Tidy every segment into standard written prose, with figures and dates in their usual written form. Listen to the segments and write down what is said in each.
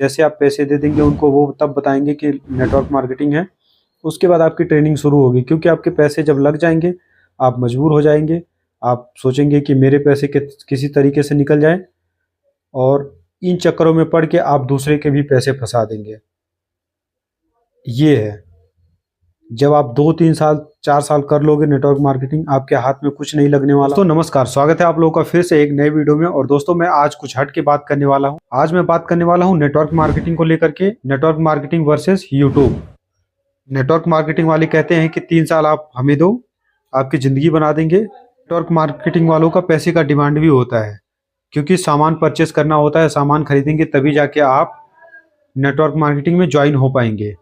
जैसे आप पैसे दे देंगे उनको, वो तब बताएंगे कि नेटवर्क मार्केटिंग है। उसके बाद आपकी ट्रेनिंग शुरू होगी, क्योंकि आपके पैसे जब लग जाएंगे आप मजबूर हो जाएंगे। आप सोचेंगे कि मेरे पैसे किसी तरीके से निकल जाएं, और इन चक्करों में पड़ के आप दूसरे के भी पैसे फंसा देंगे। ये है, जब आप 2-3 साल 4 साल कर लोगे नेटवर्क मार्केटिंग, आपके हाथ में कुछ नहीं लगने वाला। दोस्तों नमस्कार, स्वागत है आप लोगों का फिर से एक नए वीडियो में। और दोस्तों मैं आज कुछ हट के बात करने वाला हूं। आज मैं बात करने वाला हूं नेटवर्क मार्केटिंग को लेकर के, network marketing versus YouTube. Network marketing वाले कहते हैं कि 3 साल आप हमें दो, आपकी जिंदगी बना देंगे। नेटवर्क मार्केटिंग वालों का पैसे का डिमांड भी होता है, क्योंकि सामान परचेस करना होता है, सामान खरीदेंगे तभी जाके आप नेटवर्क मार्केटिंग में ज्वाइन हो पाएंगे।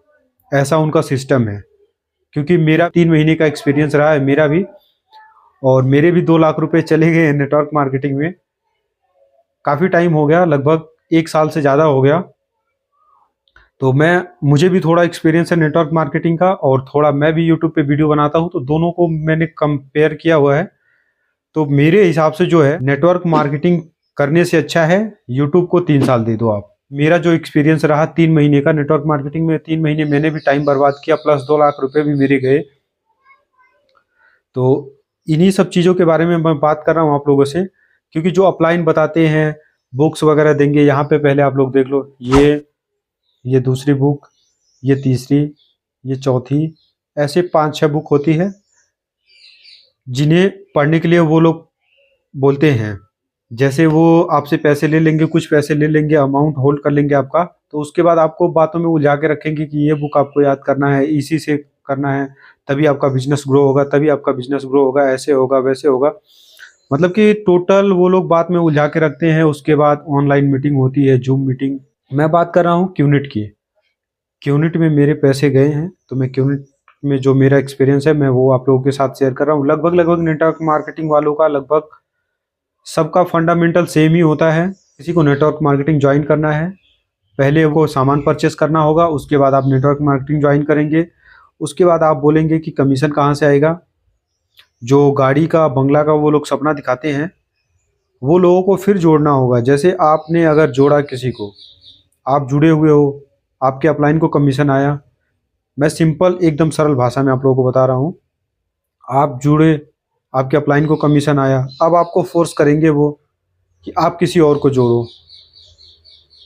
ऐसा उनका सिस्टम है। क्योंकि मेरा 3 महीने का एक्सपीरियंस रहा है, मेरा भी, और मेरे भी 2 लाख रुपए चले गए हैं नेटवर्क मार्केटिंग में। काफ़ी टाइम हो गया, लगभग 1 साल से ज़्यादा हो गया। तो मुझे भी थोड़ा एक्सपीरियंस है नेटवर्क मार्केटिंग का, और थोड़ा मैं भी यूट्यूब पे वीडियो बनाता हूँ, तो दोनों को मैंने कंपेयर किया हुआ है। तो मेरे हिसाब से जो है, नेटवर्क मार्केटिंग करने से अच्छा है यूट्यूब को 3 साल दे दो आप। मेरा जो एक्सपीरियंस रहा 3 महीने का नेटवर्क मार्केटिंग में, 3 महीने मैंने भी टाइम बर्बाद किया, प्लस 2 लाख रुपए भी मेरे गए। तो इन्हीं सब चीज़ों के बारे में मैं बात कर रहा हूँ आप लोगों से, क्योंकि जो अपलाइन बताते हैं, बुक्स वगैरह देंगे, यहाँ पे पहले आप लोग देख लो, ये दूसरी बुक, ये तीसरी, ये चौथी, ऐसे 5-6 बुक होती है जिन्हें पढ़ने के लिए वो लोग बोलते हैं। जैसे वो आपसे पैसे ले लेंगे, कुछ पैसे ले लेंगे, अमाउंट होल्ड कर लेंगे आपका, तो उसके बाद आपको बातों में उलझा के रखेंगे कि ये बुक आपको याद करना है, इसी से करना है, तभी आपका बिजनेस ग्रो होगा, तभी आपका बिजनेस ग्रो होगा, ऐसे होगा वैसे होगा। मतलब कि टोटल वो लोग बात में उलझा के रखते हैं। उसके बाद ऑनलाइन मीटिंग होती है, जूम मीटिंग। मैं बात कर रहा हूँ क्यूनिट की। क्यूनिट में मेरे पैसे गए हैं, तो मैं क्यूनिट में जो मेरा एक्सपीरियंस है मैं वो आप लोगों के साथ शेयर कर रहा हूँ। लगभग नेटवर्क मार्केटिंग वालों का लगभग सबका फंडामेंटल सेम ही होता है। किसी को नेटवर्क मार्केटिंग ज्वाइन करना है, पहले वो सामान परचेस करना होगा, उसके बाद आप नेटवर्क मार्केटिंग ज्वाइन करेंगे। उसके बाद आप बोलेंगे कि कमीशन कहाँ से आएगा। जो गाड़ी का बंगला का वो लोग सपना दिखाते हैं, वो लोगों को फिर जोड़ना होगा। जैसे आपने अगर जोड़ा किसी को, आप जुड़े हुए हो, आपके अपलाइन को कमीशन आया। मैं सिंपल एकदम सरल भाषा में आप लोगों को बता रहा हूँ। आप जुड़े, आपके अपलाइन को कमीशन आया, अब आपको फोर्स करेंगे वो कि आप किसी और को जोड़ो।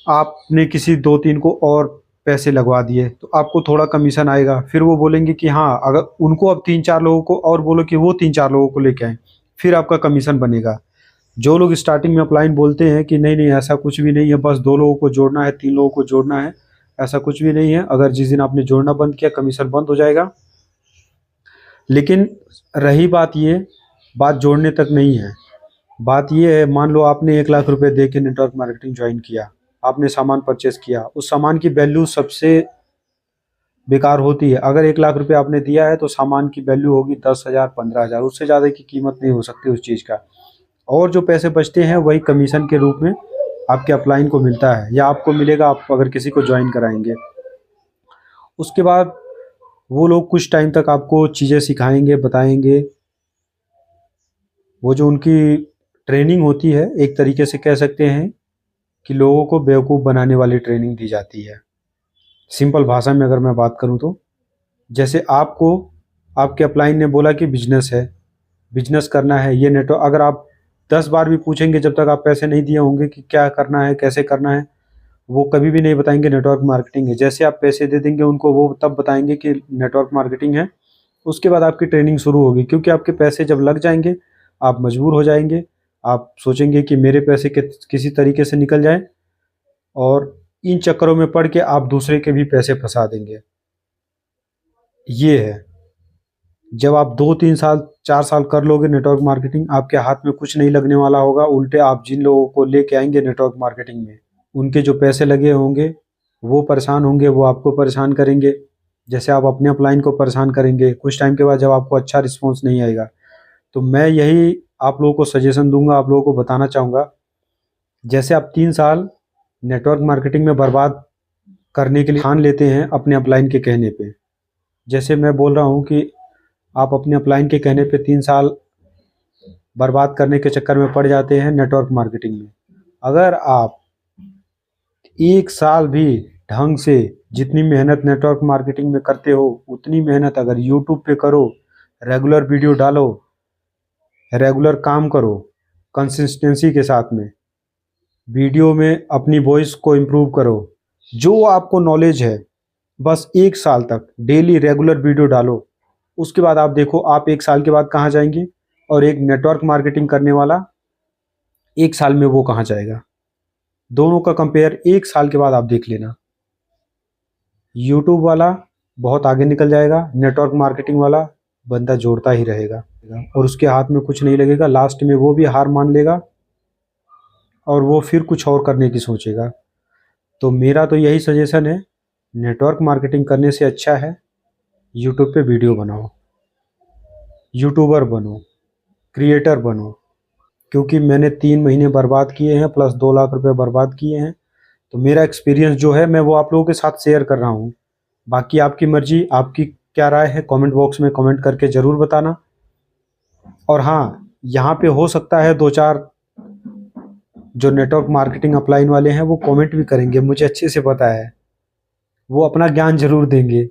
आपने किसी 2-3 को और पैसे लगवा दिए, तो आपको थोड़ा कमीशन आएगा। फिर वो बोलेंगे कि हाँ, अगर उनको अब 3-4 लोगों को और बोलो कि वो 3-4 लोगों को लेके आए, फिर आपका कमीशन बनेगा। जो लोग स्टार्टिंग में अपलाइन बोलते हैं कि नहीं नहीं ऐसा कुछ भी नहीं है, बस 2 लोगों को जोड़ना है, 3 लोगों को जोड़ना है, ऐसा कुछ भी नहीं है। अगर जिस दिन आपने जोड़ना बंद किया, कमीशन बंद हो जाएगा। लेकिन रही बात, ये बात जोड़ने तक नहीं है। बात ये है, मान लो आपने 1 लाख रुपए दे के नेटवर्क मार्केटिंग ज्वाइन किया, आपने सामान परचेस किया, उस सामान की वैल्यू सबसे बेकार होती है। अगर 1 लाख रुपए आपने दिया है तो सामान की वैल्यू होगी 10,000 15,000, उससे ज़्यादा की कीमत नहीं हो सकती उस चीज़ का। और जो पैसे बचते हैं वही कमीशन के रूप में आपके अपलाइन को मिलता है, या आपको मिलेगा आप अगर किसी को ज्वाइन कराएंगे। उसके बाद वो लोग कुछ टाइम तक आपको चीज़ें सिखाएंगे, बताएंगे। वो जो उनकी ट्रेनिंग होती है, एक तरीके से कह सकते हैं कि लोगों को बेवकूफ़ बनाने वाली ट्रेनिंग दी जाती है। सिंपल भाषा में अगर मैं बात करूं तो, जैसे आपको आपके अपलाइन ने बोला कि बिजनेस है, बिजनेस करना है, ये नेटवर्क, अगर आप 10 बार भी पूछेंगे जब तक आप पैसे नहीं दिए होंगे कि क्या करना है, कैसे करना है, वो कभी भी नहीं बताएंगे नेटवर्क मार्केटिंग है। जैसे आप पैसे दे देंगे उनको, वो तब बताएंगे कि नेटवर्क मार्केटिंग है। उसके बाद आपकी ट्रेनिंग शुरू होगी, क्योंकि आपके पैसे जब लग जाएंगे आप मजबूर हो जाएंगे। आप सोचेंगे कि मेरे पैसे किसी तरीके से निकल जाएं, और इन चक्करों में पड़ के आप दूसरे के भी पैसे फंसा देंगे। ये है, जब आप 2-3 साल 4 साल कर लोगे नेटवर्क मार्केटिंग, आपके हाथ में कुछ नहीं लगने वाला होगा। उल्टे आप जिन लोगों को लेके आएंगे नेटवर्क मार्केटिंग में, उनके जो पैसे लगे होंगे वो परेशान होंगे, वो आपको परेशान करेंगे। जैसे आप अपने अपलाइन को परेशान करेंगे, कुछ टाइम के बाद जब आपको अच्छा रिस्पॉन्स नहीं आएगा, तो मैं यही आप लोगों को सजेशन दूंगा, आप लोगों को बताना चाहूँगा। जैसे आप 3 साल नेटवर्क मार्केटिंग में बर्बाद करने के लिए ठान लेते हैं अपने अपलाइन के कहने पे, जैसे मैं बोल रहा हूँ कि आप अपने अपलाइन के कहने पे 3 साल बर्बाद करने के चक्कर में पड़ जाते हैं नेटवर्क मार्केटिंग में। अगर आप एक साल भी ढंग से जितनी मेहनत नेटवर्क मार्केटिंग में करते हो उतनी मेहनत अगर यूट्यूब पे करो, रेगुलर वीडियो डालो, रेगुलर काम करो कंसिस्टेंसी के साथ में, वीडियो में अपनी वॉइस को इम्प्रूव करो, जो आपको नॉलेज है बस एक साल तक डेली रेगुलर वीडियो डालो। उसके बाद आप देखो आप एक साल के बाद कहाँ जाएंगे और एक नेटवर्क मार्केटिंग करने वाला एक साल में वो कहाँ जाएगा। दोनों का कंपेयर एक साल के बाद आप देख लेना। यूट्यूब वाला बहुत आगे निकल जाएगा, नेटवर्क मार्केटिंग वाला बंदा जोड़ता ही रहेगा और उसके हाथ में कुछ नहीं लगेगा, लास्ट में वो भी हार मान लेगा और वो फिर कुछ और करने की सोचेगा। तो मेरा तो यही सजेशन है, नेटवर्क मार्केटिंग करने से अच्छा है यूट्यूब पे वीडियो बनाओ, यूट्यूबर बनो, क्रिएटर बनो। क्योंकि मैंने 3 महीने बर्बाद किए हैं प्लस 2 लाख रुपए बर्बाद किए हैं, तो मेरा एक्सपीरियंस जो है मैं वो आप लोगों के साथ शेयर कर रहा हूँ। बाकी आपकी मर्जी, आपकी क्या राय है कमेंट बॉक्स में कमेंट करके ज़रूर बताना। और हाँ, यहाँ पे हो सकता है 2-4 जो नेटवर्क मार्केटिंग अपलाइन वाले हैं वो कमेंट भी करेंगे, मुझे अच्छे से पता है, वो अपना ज्ञान जरूर देंगे।